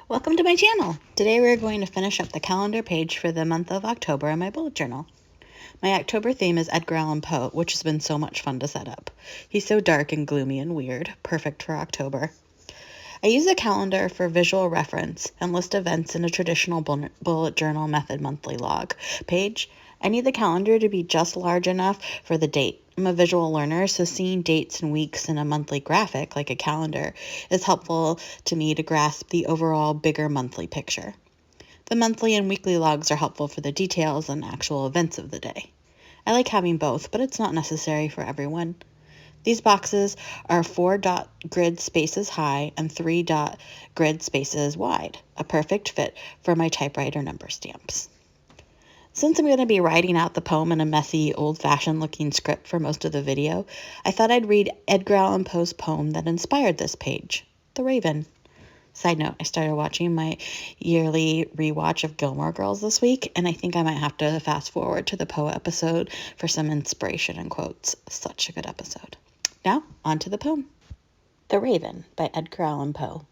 Welcome to my channel. Today we're going to finish up the calendar page for the month of October in my bullet journal. My October theme is Edgar Allan Poe, which has been so much fun to set up. He's so dark and gloomy and weird, perfect for October. I use a calendar for visual reference and list events in a traditional bullet journal method monthly log page. I need the calendar to be just large enough for the date. I'm a visual learner, so seeing dates and weeks in a monthly graphic, like a calendar, is helpful to me to grasp the overall bigger monthly picture. The monthly and weekly logs are helpful for the details and actual events of the day. I like having both, but it's not necessary for everyone. These boxes are 4 grid spaces high and 3 grid spaces wide, a perfect fit for my typewriter number stamps. Since I'm going to be writing out the poem in a messy, old-fashioned looking script for most of the video, I thought I'd read Edgar Allan Poe's poem that inspired this page, The Raven. Side note, I started watching my yearly rewatch of Gilmore Girls this week, and I think I might have to fast forward to the Poe episode for some inspiration and quotes. Such a good episode. Now, on to the poem. The Raven by Edgar Allan Poe.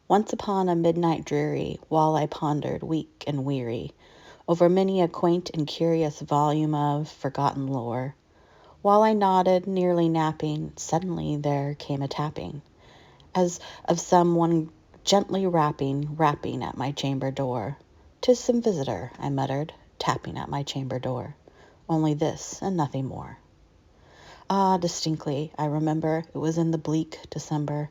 Once upon a midnight dreary, while I pondered, weak and weary, over many a quaint and curious volume of forgotten lore, while I nodded, nearly napping, suddenly there came a tapping, as of some one gently rapping at my chamber door. "'Tis some visitor," I muttered, tapping at my chamber door. "Only this, and nothing more." Ah, distinctly, I remember, it was in the bleak December,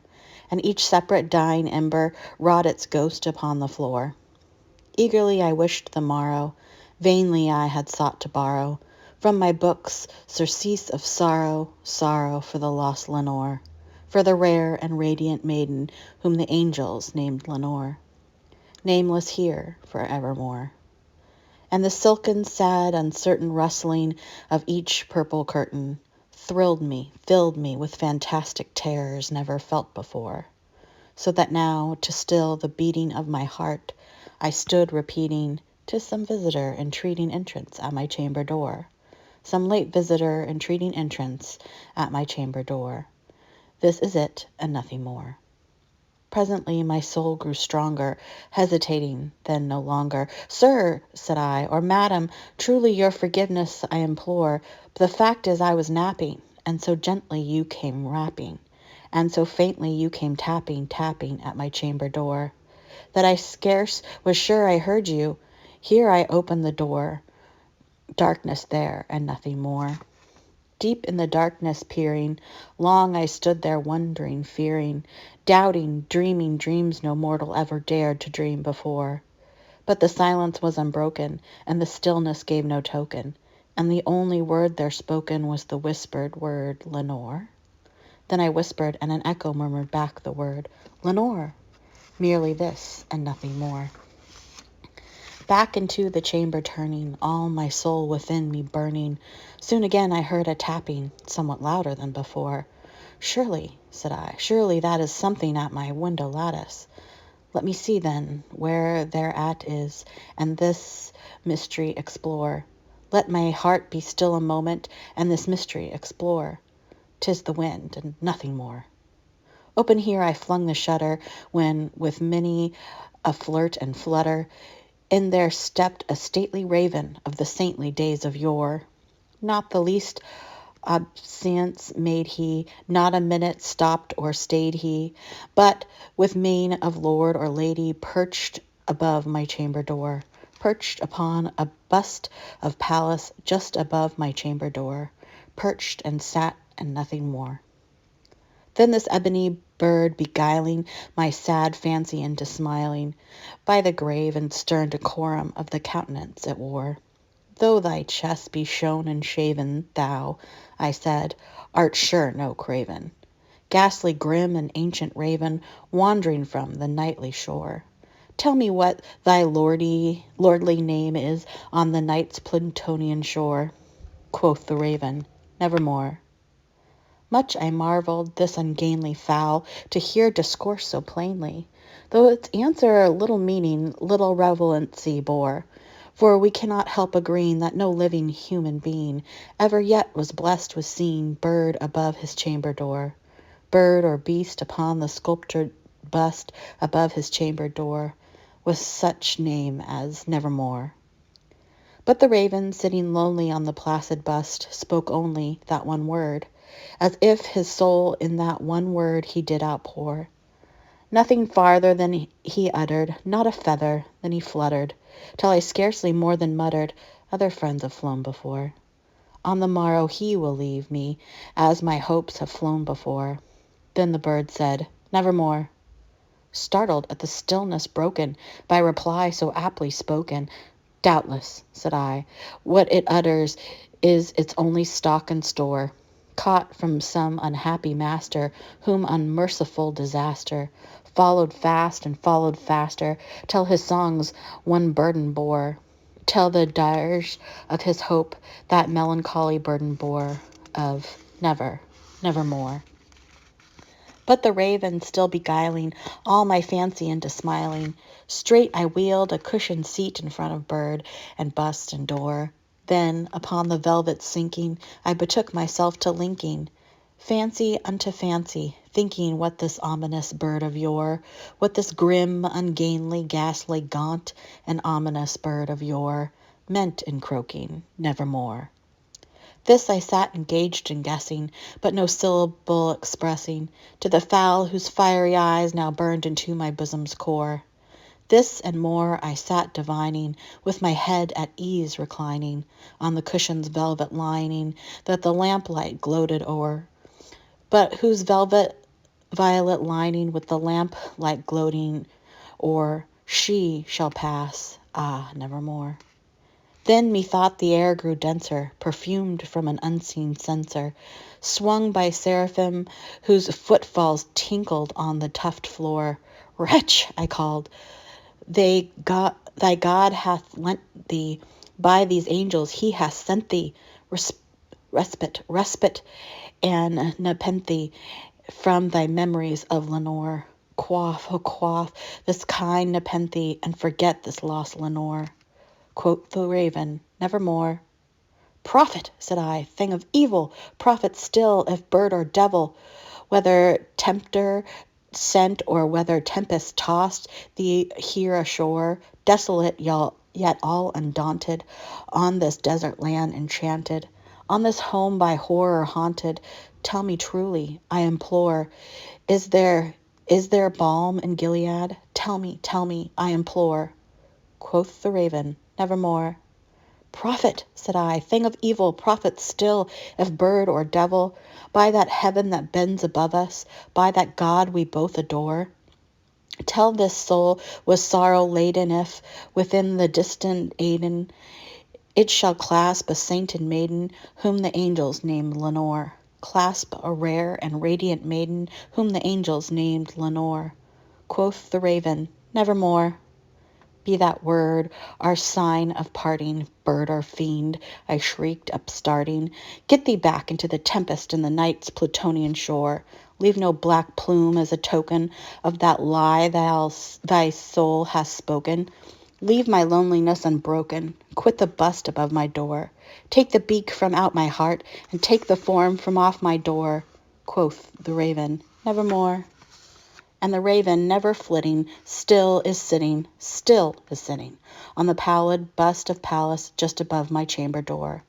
and each separate dying ember wrought its ghost upon the floor. Eagerly I wished the morrow, vainly I had sought to borrow from my books surcease of sorrow, sorrow for the lost Lenore, for the rare and radiant maiden whom the angels named Lenore, nameless here for evermore. And the silken, sad, uncertain rustling of each purple curtain thrilled me, filled me with fantastic terrors never felt before, so that now, to still the beating of my heart, I stood repeating, "'Tis some visitor entreating entrance at my chamber door, some late visitor entreating entrance at my chamber door. This is it, and nothing more." Presently my soul grew stronger, hesitating, then no longer. "Sir," said I, "or madam, truly your forgiveness I implore, but the fact is I was napping, and so gently you came rapping, and so faintly you came tapping, tapping at my chamber door, that I scarce was sure I heard you. Here I opened the door, darkness there, and nothing more. Deep in the darkness peering, long I stood there wondering, fearing, doubting, dreaming dreams no mortal ever dared to dream before. But the silence was unbroken, and the stillness gave no token, and the only word there spoken was the whispered word, Lenore. Then I whispered, and an echo murmured back the word, Lenore. Merely this, and nothing more. Back into the chamber turning, all my soul within me burning, soon again I heard a tapping, somewhat louder than before. "Surely," said I, "surely that is something at my window lattice. Let me see, then, where thereat is, and this mystery explore. Let my heart be still a moment, and this mystery explore. 'Tis the wind, and nothing more." Open here I flung the shutter, when, with many a flirt and flutter, in there stepped a stately raven of the saintly days of yore. Not the least obeisance made he, not a minute stopped or stayed he, but, with mien of lord or lady, perched above my chamber door, perched upon a bust of Pallas just above my chamber door, perched and sat and nothing more. Then this ebony bird beguiling my sad fancy into smiling, by the grave and stern decorum of the countenance it wore. "Though thy chest be shown and shaven, thou," I said, "art sure no craven, ghastly grim and ancient raven, wandering from the nightly shore. Tell me what thy lordly name is on the night's Plutonian shore." Quoth the raven, "Nevermore." Much I marvelled this ungainly fowl to hear discourse so plainly, though its answer little meaning, little relevancy bore. For we cannot help agreeing that no living human being ever yet was blessed with seeing bird above his chamber door, bird or beast upon the sculptured bust above his chamber door, with such name as Nevermore. But the raven, sitting lonely on the placid bust, spoke only that one word, as if his soul in that one word he did outpour. Nothing farther than he uttered, not a feather, then he fluttered, till I scarcely more than muttered, other friends have flown before. On the morrow he will leave me, as my hopes have flown before. Then the bird said, Nevermore. Startled at the stillness broken by reply so aptly spoken, Doubtless, said I, what it utters is its only stock and store, caught from some unhappy master, whom unmerciful disaster followed fast and followed faster, till his songs one burden bore, till the dirge of his hope that melancholy burden bore of nevermore. But the raven, still beguiling all my fancy into smiling, straight I wheeled a cushioned seat in front of bird and bust and door. Then, upon the velvet sinking, I betook myself to linking fancy unto fancy, thinking what this ominous bird of yore, what this grim, ungainly, ghastly, gaunt, and ominous bird of yore meant in croaking nevermore. This I sat engaged in guessing, but no syllable expressing, to the fowl whose fiery eyes now burned into my bosom's core. This and more I sat divining, with my head at ease reclining, on the cushion's velvet lining, that the lamplight gloated o'er, but whose velvet violet lining with the lamplight gloating o'er, she shall pass, nevermore. Then methought the air grew denser, perfumed from an unseen censer, swung by seraphim whose footfalls tinkled on the tufted floor. Wretch, I called, thy God hath lent thee, by these angels he hath sent thee, respite, and nepenthe from thy memories of Lenore. Quaff this kind nepenthe, and forget this lost Lenore. Quoth the raven, Nevermore. Prophet, said I, thing of evil, prophet still, if bird or devil, whether tempter sent or whether tempest tossed thee here ashore, desolate yet all undaunted, on this desert land enchanted, on this home by horror haunted, tell me truly, I implore, is there balm in Gilead? Tell me, I implore. Quoth the raven, Nevermore. Prophet, said I, thing of evil, prophet still, if bird or devil, by that heaven that bends above us, by that God we both adore. Tell this soul with sorrow laden if, within the distant Aidenn, it shall clasp a sainted maiden, whom the angels named Lenore. Clasp a rare and radiant maiden, whom the angels named Lenore. Quoth the raven, Nevermore. Be that word our sign of parting, bird or fiend, I shrieked, upstarting. Get thee back into the tempest and the night's Plutonian shore. Leave no black plume as a token of that lie thy soul hast spoken. Leave my loneliness unbroken. Quit the bust above my door. Take the beak from out my heart, and take the form from off my door. Quoth the raven, Nevermore. And the raven, never flitting, still is sitting, on the pallid bust of Pallas just above my chamber door.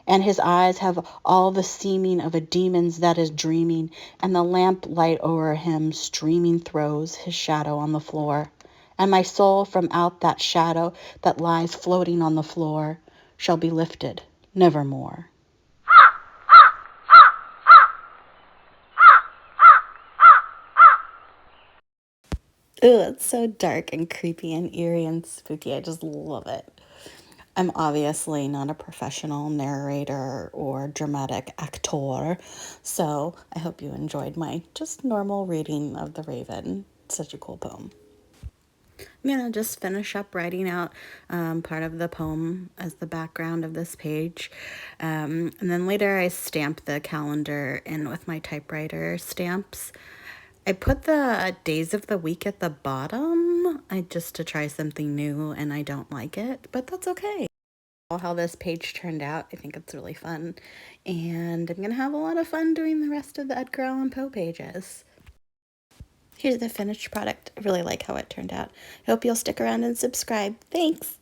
And his eyes have all the seeming of a demon's that is dreaming, and the lamp light o'er him streaming throws his shadow on the floor. And my soul from out that shadow that lies floating on the floor shall be lifted nevermore. Ooh, it's so dark and creepy and eerie and spooky. I just love it. I'm obviously not a professional narrator or dramatic actor, so I hope you enjoyed my just normal reading of The Raven. It's such a cool poem. I'm going to just finish up writing out part of the poem as the background of this page. And then later I stamp the calendar in with my typewriter stamps. I put the days of the week at the bottom just to try something new, and I don't like it, but that's okay. How this page turned out, I think it's really fun, and I'm going to have a lot of fun doing the rest of the Edgar Allan Poe pages. Here's the finished product. I really like how it turned out. I hope you'll stick around and subscribe. Thanks!